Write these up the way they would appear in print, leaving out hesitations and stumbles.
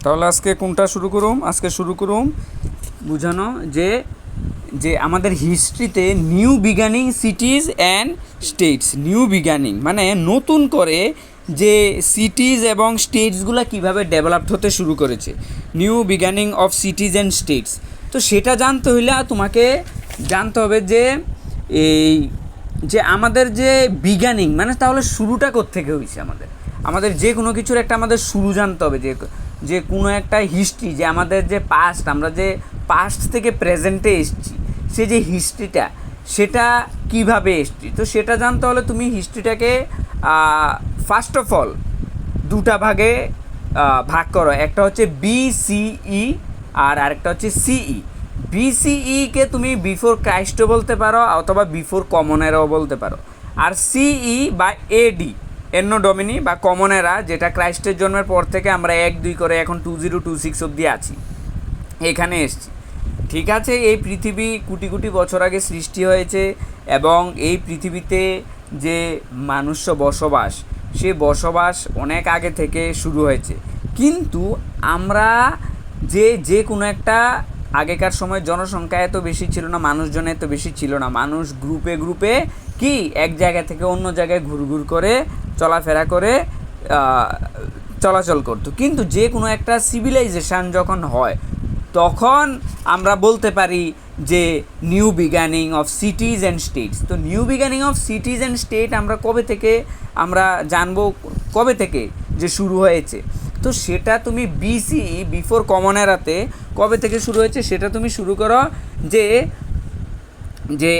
তাহলে আজকে কোনটা শুরু করুম? আজকে শুরু করুম বুঝানো যে যে আমাদের হিস্ট্রিতে new beginning cities and states. New beginning মানে নতুন করে যে সিটিজ এবং স্টেটসগুলো কীভাবে ডেভেলপড হতে শুরু করেছে, new beginning of cities and states. তো সেটা জানতে হইলে তোমাকে জানতে হবে যে এই যে আমাদের যে বিগানিং মানে তাহলে শুরুটা কোত্থেকে হয়েছে। আমাদের যে কোনো কিছুর একটা আমাদের শুরু জানতে হবে, যে কোনো একটা হিস্ট্রি, যে আমাদের যে পাস্ট, আমরা যে পাস্ট থেকে প্রেজেন্টে এসেছি, সে যে হিস্ট্রিটা সেটা কিভাবে এসেছি। তো সেটা জানতে হলে তুমি হিস্ট্রিটাকে ফার্স্ট অফ অল দুটা ভাগে ভাগ করো। একটা হচ্ছে বিসিই আর আরেকটা হচ্ছে সিই। বিসিইকে তুমি বিফোর ক্রাইস্টও বলতে পারো অথবা বিফোর কমন এরাও বলতে পারো। আর সিই বা এডি এন্নো ডমিনি বা কমন এরা, যেটা ক্রাইস্টের জন্মের পর থেকে আমরা 1-2 করে এখন 2026 অবধি আছি, এখানে এসছি। ঠিক আছে, এই পৃথিবী কোটি কোটি বছর আগে সৃষ্টি হয়েছে এবং এই পৃথিবীতে যে মানুষ্য বসবাস, সে বসবাস অনেক আগে থেকে শুরু হয়েছে। কিন্তু আমরা যে কোনো একটা, আগেকার সময় জনসংখ্যা এত বেশি ছিল না, মানুষজন এত বেশি ছিল না, মানুষ গ্রুপে গ্রুপে কি এক জায়গা থেকে অন্য জায়গায় ঘুরঘুর করে চলাফেরা করে চলাচল করতো। কিন্তু যে কোনো একটা সিভিলাইজেশান যখন হয় তখন আমরা বলতে পারি যে new beginning of cities and states. তো new beginning of cities and state আমরা কবে থেকে আমরা জানবো, কবে থেকে যে শুরু হয়েছে। তো সেটা তুমি বিসিই বিফোর কমন এরাতে কবে থেকে শুরু হয়েছে সেটা তুমি শুরু করো যে যে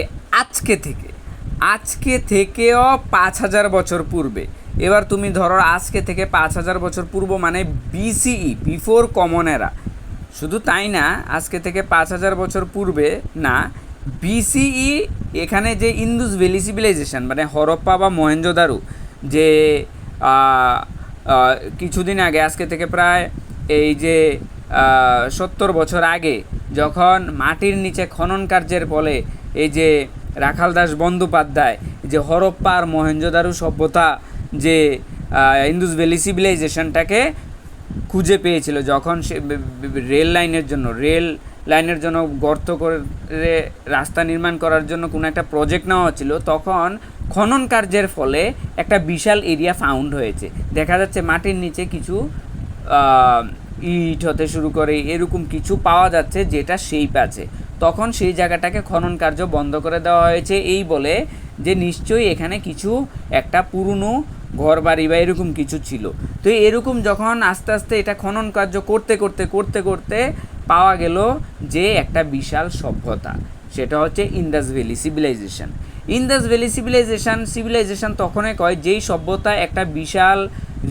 আজকে থেকেও 5000 বছর পূর্বে। এবার তুমি ধরো আজকে থেকে 5000 বছর পূর্ব মানে বিসিই বিফোর কমন এরা। শুধু তাই না, আজকে থেকে 5000 বছর পূর্বে না, বিসিই এখানে যে ইন্দুস ভ্যালি সিভিলাইজেশন মানে হরপ্পা বা মহেঞ্জোদারো, যে কিছুদিন আগে, আজকে থেকে প্রায় এই যে 70 বছর আগে, যখন মাটির নিচে খনন কার্যের ফলে এই যে রাখাল দাস বন্দ্যোপাধ্যায় যে হরপ্পা আর মহেঞ্জোদারো সভ্যতা, যে ইন্দুস ভ্যালি সিভিলাইজেশনটাকে খুঁজে পেয়েছিল, যখন সে রেল লাইনের জন্য গর্ত করে রাস্তা নির্মাণ করার জন্য কোনো একটা প্রজেক্ট নেওয়া হচ্ছিল, তখন খনন কার্যের ফলে একটা বিশাল এরিয়া ফাউন্ড হয়েছে। দেখা যাচ্ছে মাটির নিচে কিছু ইট হতে শুরু করে এরকম কিছু পাওয়া যাচ্ছে যেটা শেপ আছে। তখন সেই জায়গাটাকে খনন কার্য বন্ধ করে দেওয়া হয়েছে, এই বলে যে নিশ্চয়ই এখানে কিছু একটা পুরনো ঘর বাড়ি বা এরকম কিছু ছিল। তো এরকম যখন আস্তে আস্তে এটা খনন কার্য করতে করতে পাওয়া গেল যে একটা বিশাল সভ্যতা, সেটা হচ্ছে Indus valley civilization. Indus valley civilization তখনই কয় যেই সভ্যতা একটা বিশাল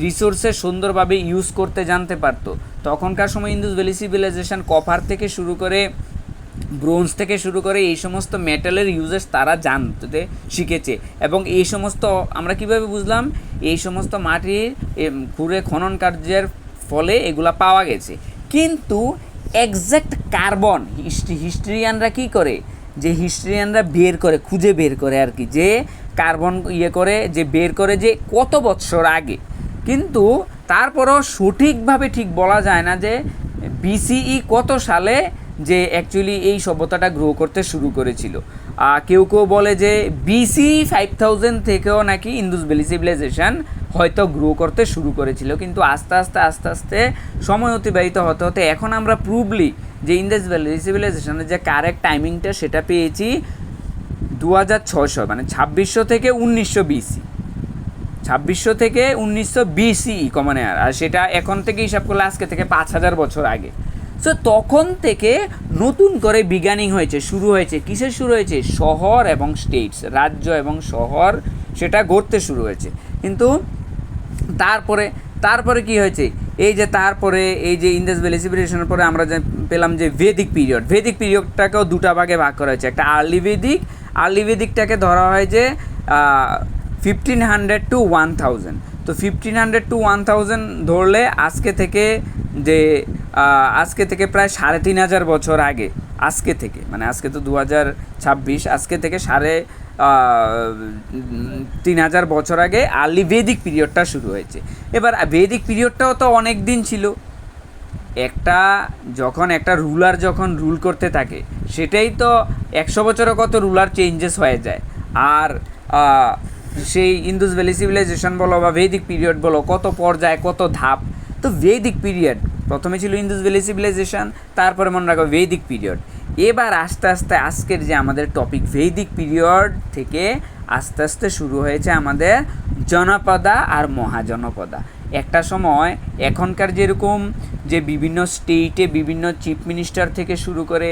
রিসোর্সে সুন্দরভাবে ইউজ করতে জানতে পারতো। তখনকার সময় ইন্দুস ভ্যালি সিভিলাইজেশন কপার থেকে শুরু করে ব্রোঞ্জ থেকে শুরু করে এই সমস্ত মেটালের ইউজেস তারা জানতে শিখেছে। এবং এই সমস্ত আমরা কিভাবে বুঝলাম, এই সমস্ত মাটির ঘুরে খনন কার্যের ফলে এগুলা পাওয়া গেছে। কিন্তু এক্স্যাক্ট কার্বন হিস্ট্রিয়ানরা কী করে, যে হিস্ট্রিয়ানরা খুঁজে বের করে আর কি, যে কার্বন বের করে যে কত বৎসর আগে। কিন্তু তারপরও সঠিকভাবে ঠিক বলা যায় না যে বিসিই কত সালে যে অ্যাকচুয়ালি এই সভ্যতাটা গ্রো করতে শুরু করেছিল। কেউ বলে যে বিসি 5000 থেকেও নাকি ইন্দুস ভ্যালি সিভিলাইজেশন হয়তো গ্রো করতে শুরু করেছিল। কিন্তু আস্তে আস্তে সময় অতিবাহিত হতে এখন আমরা প্রুভলি যে ইন্দুস ভ্যালি সিভিলাইজেশনের যে কারেক্ট টাইমিংটা সেটা পেয়েছি 2600 মানে 2600 থেকে 1900 বিসি, 2600 থেকে 1900 বিসি কমন এরা। আর সেটা এখন থেকে হিসাব করলে আজকে থেকে 5000 বছর আগে। সো তখন থেকে নতুন করে বিগানিং হয়েছে, শুরু হয়েছে। কিসের শুরু হয়েছে? শহর এবং স্টেটস, রাজ্য এবং শহর, সেটা গড়তে শুরু হয়েছে। কিন্তু তারপরে কি হয়েছে, এই যে ইন্দাস ভ্যালি সিভিলাইজেশনের পরে আমরা যে পেলাম যে ভেদিক পিরিয়ডটাকেও দুটা ভাগে ভাগ করা হয়েছে। একটা আর্লি ভেদিকটাকে ধরা হয় যে 1500 to 1000। তো 1500 to 1000 ধরলে আজকে থেকে প্রায় 3500 বছর আগে, আজকে তো 2026, আজকে থেকে 3500 বছর আগে আর্লি ভেদিক পিরিয়ডটা শুরু হয়েছে। এবার ভেদিক পিরিয়ডটাও তো অনেক দিন ছিল, যখন একটা রুলার যখন রুল করতে থাকে, সেটাই তো 100 বছরে কত রুলার চেঞ্জেস হয়ে যায়। আর সেই ইন্দুস ভ্যালি সিভিলাইজেশন বলো বা ভেদিক পিরিয়ড বলো, কত পর্যায়, কত ধাপ। তো ভেদিক পিরিয়ড প্রথমে ছিল ইন্দুস ভ্যালি সিভিলাইজেশন, তারপরে মনে রাখো ভেদিক পিরিয়ড। এবার আস্তে আস্তে আজকের যে আমাদের টপিক, ভেদিক পিরিয়ড থেকে আস্তে আস্তে শুরু হয়েছে আমাদের জনপদা আর মহাজনপদা। একটা সময় এখনকার যেরকম যে বিভিন্ন স্টেটে বিভিন্ন চিফ মিনিস্টার থেকে শুরু করে,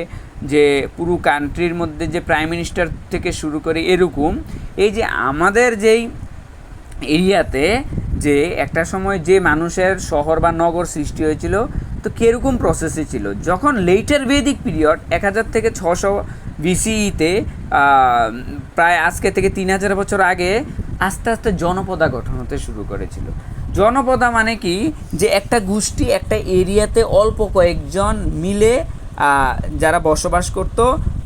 যে পুরো কান্ট্রির মধ্যে যে প্রাইম মিনিস্টার থেকে শুরু করে, এরকম এই যে আমাদের যেই এরিয়াতে যে একটা সময় যে মানুষের শহর বা নগর সৃষ্টি হয়েছিল, তো কীরকম প্রসেসে ছিল। যখন লেটার ভেদিক পিরিয়ড 1000 থেকে 600 বিসিইতে, প্রায় আজকে থেকে 3000 বছর আগে আস্তে আস্তে জনপদা গঠন হতে শুরু করেছিল। জনপদা মানে কি, যে একটা গোষ্ঠী একটা এরিয়াতে অল্প কয়েকজন মিলে যারা বসবাস করত,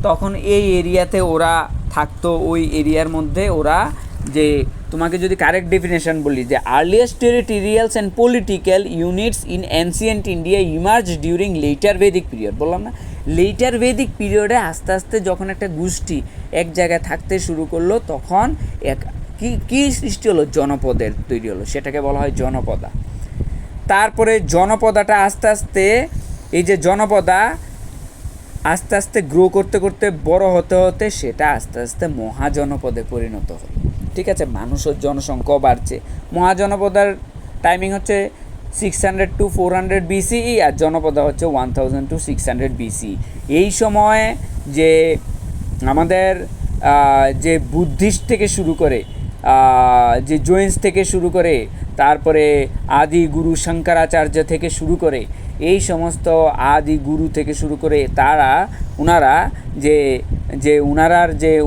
তখন এই এরিয়াতে ওরা থাকতো। ওই এরিয়ার মধ্যে ওরা, যে তোমাকে যদি কারেক্ট ডেফিনেশন বলি, যে earliest territorials and political units in ancient India emerge during later Vedic period. বললাম না, লেটার ভেদিক পিরিয়ডে আস্তে আস্তে যখন একটা গোষ্ঠী এক জায়গায় থাকতে শুরু করলো, তখন কি সৃষ্টি হলো, জনপদের তৈরি হলো, সেটাকে বলা হয় জনপদা। তারপরে জনপদাটা আস্তে আস্তে, এই যে জনপদা আস্তে আস্তে গ্রো করতে করতে বড় হতে হতে সেটা আস্তে আস্তে মহাজনপদে পরিণত হলো। ঠিক আছে, মানুষের জনসংখ্যাও বাড়ছে। মহাজনপদার টাইমিং হচ্ছে 600 to 400 BCE, আর জনপদা হচ্ছে 1000 to 600 BCE। এই সময়ে যে আমাদের যে বুদ্ধিস্ট থেকে শুরু করে, যে জৈনস থেকে শুরু করে, তারপরে আদি গুরু শঙ্করাচার্য থেকে শুরু করে, এই সমস্ত আদি গুরু থেকে শুরু করে ওনারা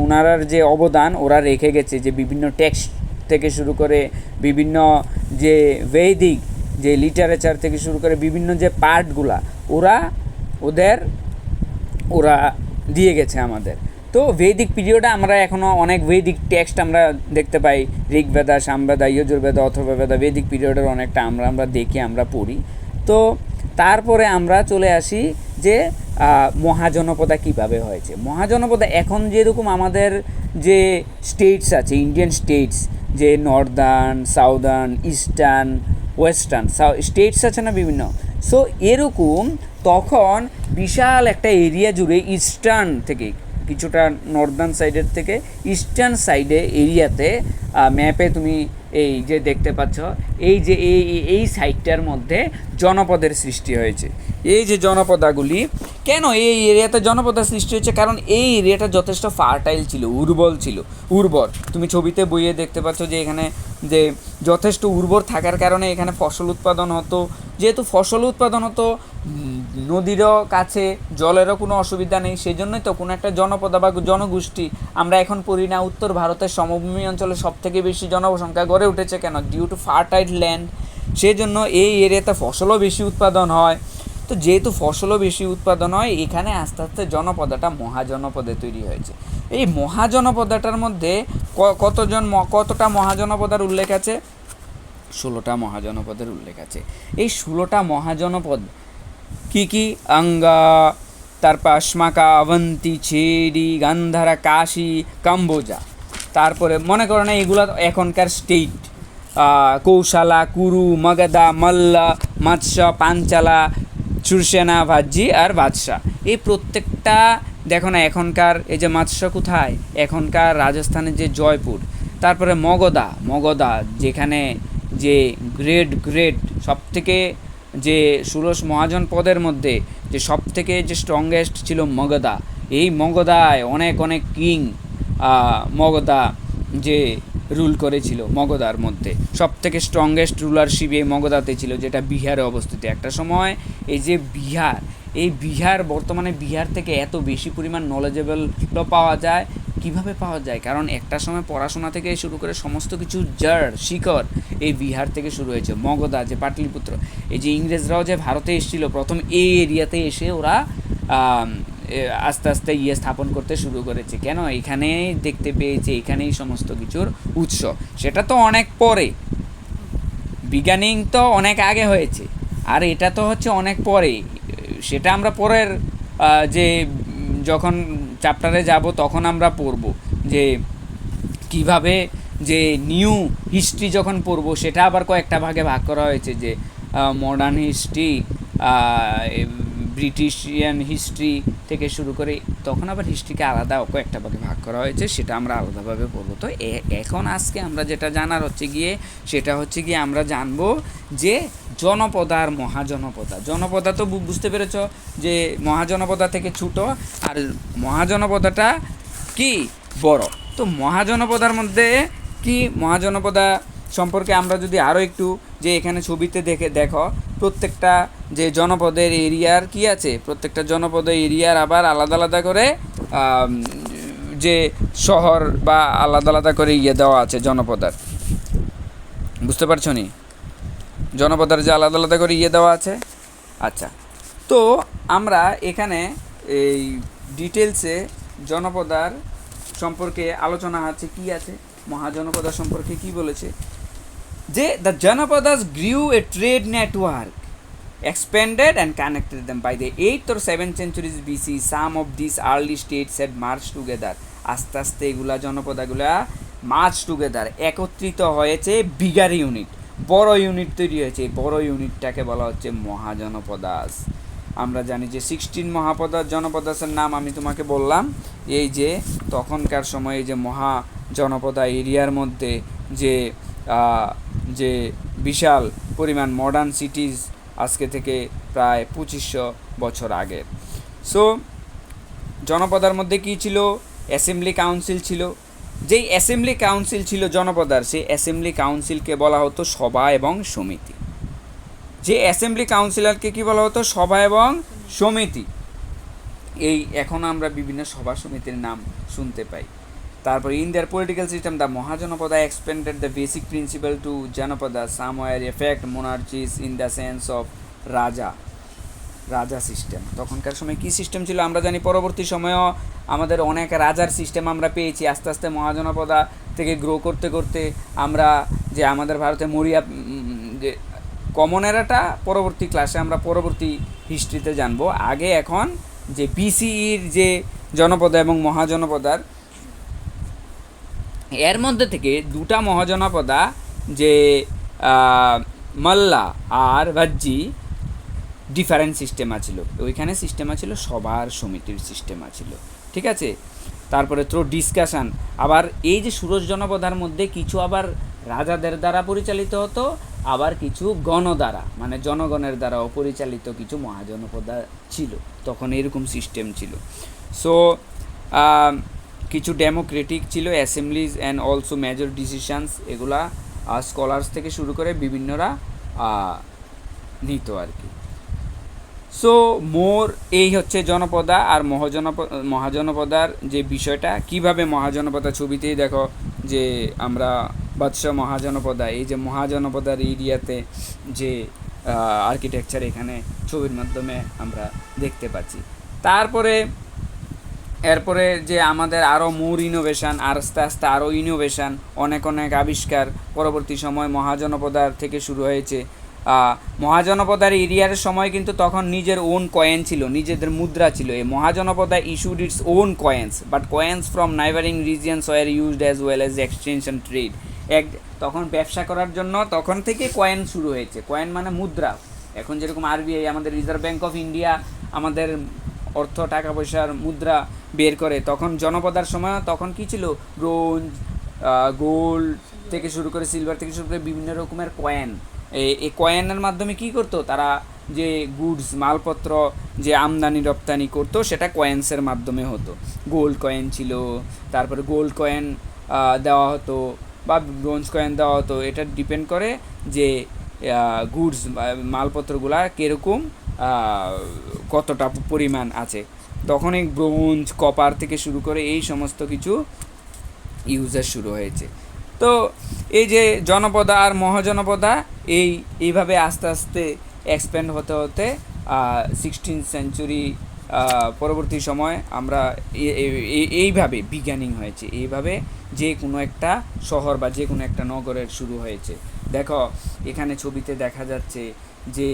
ওনারার যে অবদান ওরা রেখে গেছে, যে বিভিন্ন টেক্সট থেকে শুরু করে, বিভিন্ন যে বৈদিক যে লিটারেচার থেকে শুরু করে, বিভিন্ন যে পার্টগুলা ওরা দিয়ে গেছে আমাদের। তো বৈদিক পিরিয়ডে আমরা এখনও অনেক বৈদিক টেক্সট আমরা দেখতে পাই, ঋগ্বেদা, সামবেদা, যজুর্বেদা, অথর্ববেদা, বৈদিক পিরিয়ডের অনেকটা আমরা দেখি, আমরা পড়ি। তো তারপরে আমরা চলে আসি যে মহাজনপদা কীভাবে হয়েছে। মহাজনপদা এখন যেরকম আমাদের যে স্টেটস আছে, ইন্ডিয়ান স্টেটস, যে Northern, southern, eastern, western states আছে না বিভিন্ন, সো এরকম তখন বিশাল একটা এরিয়া জুড়ে ইস্টার্ন থেকে, কিছুটা নর্দার্ন সাইডের থেকে ইস্টার্ন সাইডে এরিয়াতে, ম্যাপে তুমি এই যে দেখতে পাচ্ছ, এই যে এই সাইডটার মধ্যে জনপদের সৃষ্টি হয়েছে। এই যে জনপদাগুলি, কেন এই এরিয়াতে জনপদের সৃষ্টি হয়েছে, কারণ এই এরিয়াটা যথেষ্ট ফার্টাইল ছিল, উর্বর। তুমি ছবিতে বইয়ে দেখতে পাচ্ছ যে এখানে যে যথেষ্ট উর্বর থাকার কারণে এখানে ফসল উৎপাদন হতো। যেহেতু ফসল উৎপাদন হতো, নদীরও কাছে, জলেরও কোনো অসুবিধা নেই, সেই জন্যই তো কোনো একটা জনপদ বা জনগোষ্ঠী আমরা এখন পড়ি না, উত্তর ভারতের সমভূমি অঞ্চলে সবথেকে বেশি জনসংখ্যা গড়ে উঠেছে। কেন? Due to fertile land. সেই জন্য এই এরিয়াতে ফসলও বেশি উৎপাদন হয়। তো যেহেতু ফসলও বেশি উৎপাদন হয়, এখানে আস্তে আস্তে জনপদাটা মহাজনপদে তৈরি হয়েছে। এই মহাজনপদাটার মধ্যে কতটা মহাজনপদার উল্লেখ আছে? 16টা মহাজনপদের উল্লেখ আছে। এই 16টা মহাজনপদ কি? অঙ্গা, তারপর অশ্মাকা, অবন্তী, ছেড়ি, গান্ধারা, কাশী, কাম্বোজা। তারপরে মনে করো না, এগুলো এখনকার স্টেট: কৌশালা, কুরু, মগধা, মল্লা, মৎস্য, পাঞ্চালা, সুরসেনা, ভাজ্জি আর বাদশাহ। এই প্রত্যেকটা দেখো না, এখনকার এই যে মৎস্য কোথায়? এখনকার রাজস্থানের যে জয়পুর। তারপরে মগধা যেখানে যে গ্রেট সবথেকে, যে 16 মহাজনপদের মধ্যে যে সবথেকে যে স্ট্রংগেস্ট ছিল মগধা। এই মগধায় অনেক কিং মগধা যে রুল করেছিল। মগধার মধ্যে সবথেকে স্ট্রংগেস্ট রুলারশিপ এই মগধাতে ছিল, যেটা বিহারে অবস্থিত। একটা সময় এই যে বিহার বর্তমানে বিহার থেকে এত বেশি পরিমাণ নলেজেবল পাওয়া যায়। কিভাবে পাওয়া যায়? কারণ একটা সময় পড়াশোনা থেকে শুরু করে সমস্ত কিছু শিকড় এই বিহার থেকে শুরু হয়েছে। মগধা, যে পাটলিপুত্র, এই যে ইংরেজরাও যে ভারতে এসেছিল প্রথম, এই এরিয়াতে এসে ওরা আস্তে আস্তে স্থাপন করতে শুরু করেছে। কেন? এখানেই দেখতে পেয়েছে, এখানেই সমস্ত কিছুর উৎস। সেটা তো অনেক পরে, বিজ্ঞানিক তো অনেক আগে হয়েছে। আর এটা তো হচ্ছে অনেক পরে, সেটা আমরা পরের যে যখন চ্যাপ্টারে যাব তখন আমরা পড়ব যে কিভাবে যে নিউ হিস্ট্রি যখন পড়ব সেটা আবার কয়েকটা ভাগে ভাগ করা হয়েছে, যে মডার্ন হিস্ট্রি, ব্রিটিশিয়ান হিস্ট্রি থেকে শুরু করে, তখন আবার হিস্ট্রিকে আলাদা কয়েকটা ভাগে ভাগ করা হয়েছে, সেটা আমরা আলাদাভাবে পড়বো। তো এখন আজকে আমরা যেটা জানার হচ্ছে গিয়ে সেটা হচ্ছে গিয়ে আমরা জানবো যে জনপদা আর মহাজনপদা। জনপদা তো বুঝতে পেরেছ যে মহাজনপদা থেকে ছোট, আর মহাজনপদাটা কি বড়। তো মহাজনপদার মধ্যে কি, মহাজনপদা সম্পর্কে আমরা যদি আরও একটু, যে এখানে ছবিতে দেখো প্রত্যেকটা যে জনপদের এরিয়ার কি আছে, প্রত্যেকটা জনপদের এরিয়ার আবার আলাদা আলাদা করে যে শহর বা আলাদা আলাদা করে দেওয়া আছে জনপদার, বুঝতে পারছো নি? জনপদার যে আলাদা আলাদা করে দেওয়া আছে। আচ্ছা, তো আমরা এখানে এই ডিটেলসে জনপদার সম্পর্কে আলোচনা আছে, কি আছে মহাজনপদা সম্পর্কে কি বলেছে, যে the janapadas grew a trade network, expanded and connected them. By the 8th or 7th centuries BC, some of these early states had marched together. আস্তে আস্তে এগুলা জনপদাগুলা মার্চ টুগেদার, একত্রিত হয়েছে, বিগার ইউনিট, বড় ইউনিট তৈরি হয়েছে। বড় ইউনিটটাকে বলা হচ্ছে মহাজনপদাস। আমরা জানি যে 16 জনপদাসের নাম আমি তোমাকে বললাম, এই যে তখনকার সময়ে যে মহাজনপদা এরিয়ার মধ্যে যে যে বিশাল পরিমাণ মডার্ন সিটিজ আজকে থেকে প্রায় 2500 বছর আগের। সো জনপদার মধ্যে কি ছিল, অ্যাসেম্বলি কাউন্সিল ছিল। যেই অ্যাসেম্বলি কাউন্সিল ছিল জনপদার, সেই অ্যাসেম্বলি কাউন্সিলকে বলা হতো সভা এবং সমিতি। যে অ্যাসেম্বলি কাউন্সিলরকে কি বলা হতো, সভা এবং সমিতি। এই এখন আমরা বিভিন্ন সভা সমিতির নাম শুনতে পাই। তারপর in their political system the mahajanapada expanded the basic principle to janapada somewhere effect monarchies in the sense of raja system. তখনকার সময় কী সিস্টেম ছিল আমরা জানি, পরবর্তী সময়েও আমাদের অনেক রাজার সিস্টেম আমরা পেয়েছি। আস্তে আস্তে মহাজনপদা থেকে গ্রো করতে করতে আমরা যে আমাদের ভারতে মৌরিয়া যে কমন এরাটা পরবর্তী ক্লাসে আমরা পরবর্তী হিস্ট্রিতে জানবো। আগে এখন যে বিসিইর যে জনপদা এবং মহাজনপদার, এর মধ্যে থেকে দুটা মহাজনপদা যে মাল্লা আর ভাজ্জি ডিফারেন্ট সিস্টেম আছিল। ওইখানে সিস্টেম আছিল সবার সমিতির সিস্টেম আছিল, ঠিক আছে। তারপরে থ্রু ডিসকাশান, আবার এই যে সুরজ জনপদার মধ্যে কিছু আবার রাজাদের দ্বারা পরিচালিত হতো, আবার কিছু গণ দ্বারা মানে জনগণের দ্বারাও পরিচালিত কিছু মহাজনপদা ছিল। তখন এরকম সিস্টেম ছিল। সো কিছু ডেমোক্রেটিক ছিল, Assembly's and also major decisions, এগুলা স্কলার্স থেকে শুরু করে বিভিন্নরা নিত আর কি। সো এই হচ্ছে জনপদা আর মহাজনপদার যে বিষয়টা, কিভাবে মহাজনপদা, ছবিতেই দেখো যে আমরা বাদশাহ মহাজনপদা, এই যে মহাজনপদার এরিয়াতে যে আর্কিটেকচার এখানে ছবির মাধ্যমে আমরা দেখতে পাচ্ছি। তারপরে এরপরে যে আমাদের আরও মোর ইনোভেশান, আর আস্তে আস্তে আরও ইনোভেশান, অনেক আবিষ্কার পরবর্তী সময় মহাজনপদার থেকে শুরু হয়েছে। মহাজনপদার এরিয়ার সময় কিন্তু তখন নিজের ওন কয়েন ছিল, নিজেদের মুদ্রা ছিল। এই mahajanapada issued its own coins, but coins from neighbouring regions were used as well as exchange and trade. তখন ব্যবসা করার জন্য তখন থেকে কয়েন শুরু হয়েছে। কয়েন মানে মুদ্রা। এখন যেরকম আরবিআই, আমাদের রিজার্ভ ব্যাঙ্ক অফ ইন্ডিয়া আমাদের অর্থ টাকা পয়সার মুদ্রা বের করে, তখন জনপদার সময় তখন কি ছিল, ব্রোঞ্জ, গোল্ড থেকে শুরু করে সিলভার থেকে শুরু করে বিভিন্ন রকমের কয়েন। এই কয়েনের মাধ্যমে কি করতো তারা, যে গুডস মালপত্র যে আমদানি রপ্তানি করতো সেটা কয়েন্সের মাধ্যমে হতো। গোল্ড কয়েন ছিল, তারপরে গোল্ড কয়েন দেওয়া হতো বা ব্রোঞ্জ কয়েন দেওয়া হতো। এটা ডিপেন্ড করে যে গুডস মালপত্রগুলা কীরকম কতটা পরিমাণ আছে। তখন এই ব্রোঞ্জ, কপার থেকে শুরু করে এই সমস্ত কিছু ইউজের শুরু হয়েছে। তো এই যে জনপদা আর মহাজনপদা এইভাবে আস্তে আস্তে এক্সপ্যান্ড হতে হতে 16th সেঞ্চুরি পরবর্তী সময় আমরা এইভাবে বিজ্ঞানিং হয়েছে, এইভাবে যে কোনো একটা শহর বা যে কোনো একটা নগরের শুরু হয়েছে। দেখো এখানে ছবিতে দেখা যাচ্ছে যে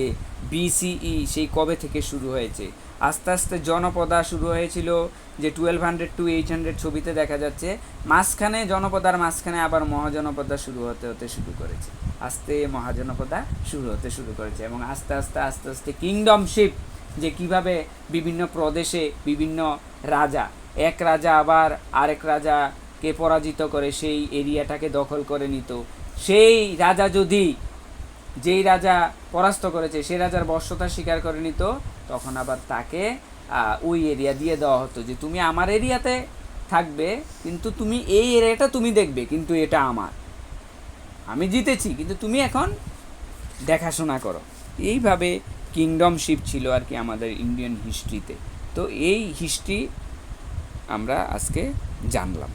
বিসিই সেই কবে থেকে শুরু হয়েছে। আস্তে আস্তে জনপদা শুরু হয়েছিল, যে 1200 to 800 ছবিতে দেখা যাচ্ছে। মাঝখানে জনপদার মাঝখানে আবার মহাজনপদা শুরু হতে শুরু করেছে, আস্তে মহাজনপদা শুরু করেছে, এবং আস্তে আস্তে কিংডমশিপ, যে কিভাবে বিভিন্ন প্রদেশে বিভিন্ন রাজা, এক রাজা আবার আরেক রাজাকে পরাজিত করে সেই এরিয়াটাকে দখল করে নিত। সেই রাজা যদি, যেই রাজা পরাস্ত করেছে সেই রাজার বশ্যতা স্বীকার করে নিত, তখন আবার তাকে ওই এরিয়া দিয়ে দেওয়া হতো, যে তুমি আমার এরিয়াতে থাকবে, কিন্তু তুমি এই এরিয়াটা তুমি দেখবে, কিন্তু এটা আমার, আমি জিতেছি, কিন্তু তুমি এখন দেখাশোনা করো। এইভাবে কিংডমশিপ ছিল আর কি আমাদের ইন্ডিয়ান হিস্ট্রিতে। তো এই হিস্ট্রি আমরা আজকে জানলাম।